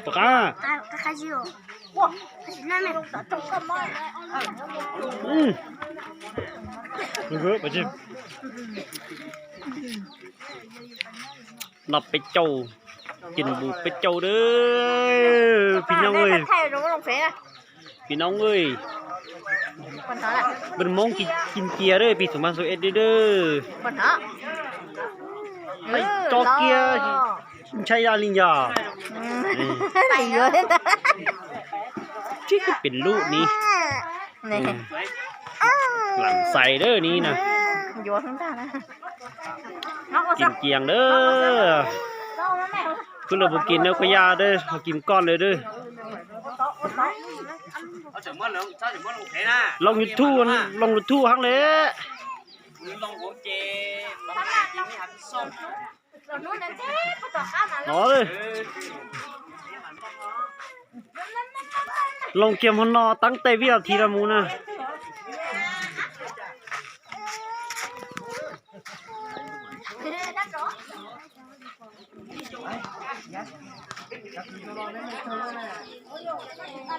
ปากกาเฮ้ยไปจินับไปโจกินบูไปโจเด้อพี่น้องเอ้ยพี่น้องเอ้ยเป็นมงกินเกียร์เด้อปี2021เด้อไปจอเกียร์ใช้ยาลิงยาไปเยอะเลยที่ก็เป็นลูกนี้หลังใส่เด้อนี่นะกินเกียงเด้อคือเราบอกกินแล้วก็ยาเด้อเขากินก้อนเลยเด้อลองยุดทู่ลองยุดทู่ฮังเลยลองหัวเจน้อเลยลองเกมฮอนนอตั้งแต่วินาทีละมูนะ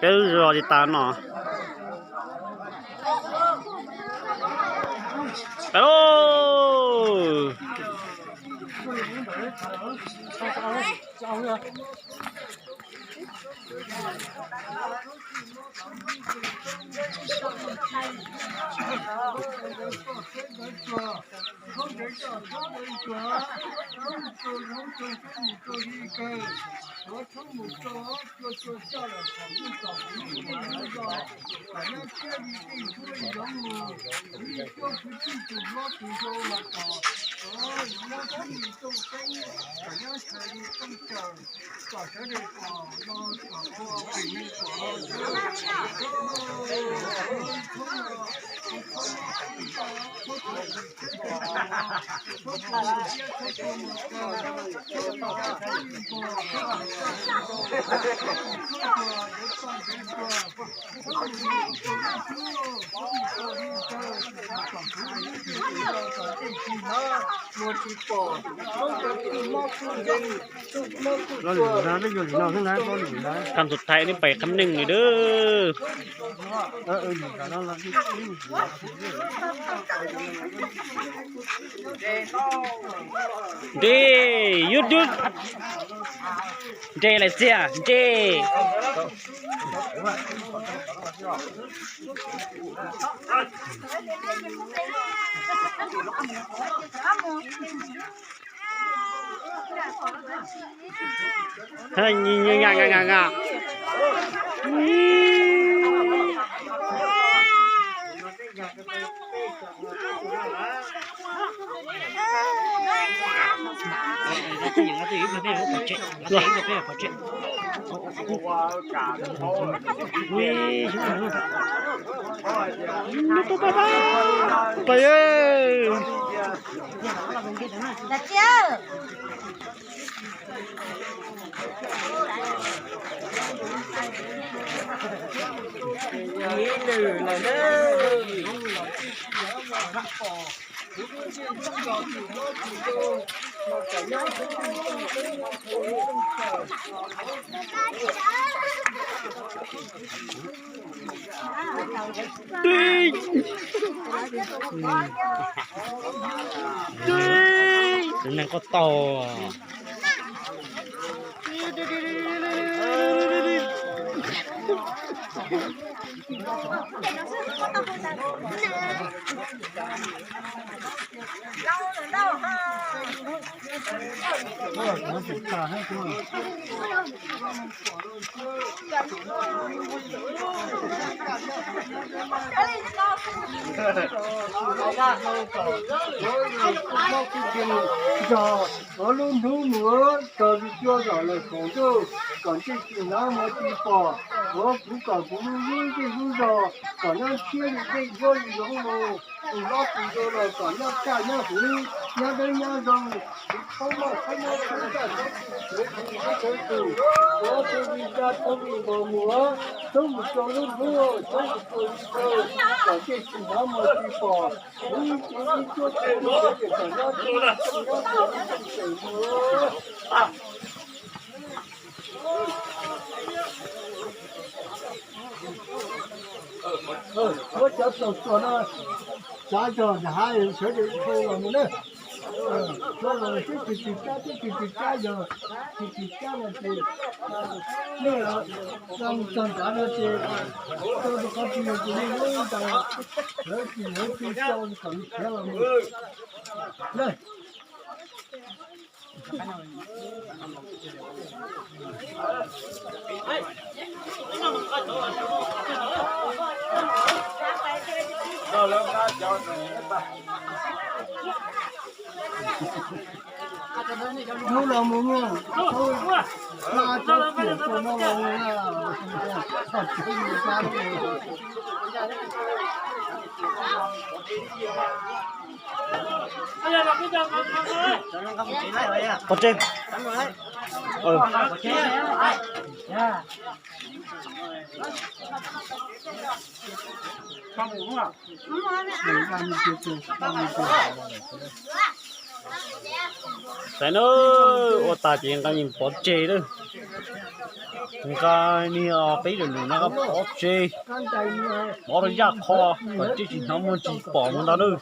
เป็นรอติดตามหน่อไปโอ้คำสุดท้ายนี่ไปคำหนึ่งเลยเด้อเดหยุดเดอะไรเสียเดเฮ้ยงาไปเอ้นั่นก็ต่อ我们农民早就教导了广州，感觉是那么的棒。我不敢不用的路上，感觉天里在这里然后，我老知道了，感觉干那回，伢在伢上，我叫做那家长还有车的车我们呢，说了这家长，这家了这，那个让咱们这，都是好几个这里有的，我小很漂亮的，来。有了没有？那这别说那老人了，他自己家的。có trên tại nó ô ta chỉ có nhìn bỏ chê đó cái ni bây giờ nó có bỏ chê bỏ ra ra kho còn chỉ nó muốn chỉ bỏ một đó nữa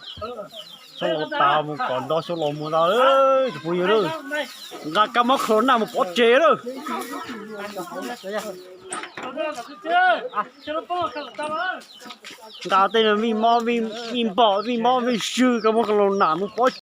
số lô tàu một còn đó số lô một đó đấy bây giờ đó ra cái mắc khốn nào một bỏ chê đó cái tên là vì bỏ vì sư cái mắc khốn nào một bỏ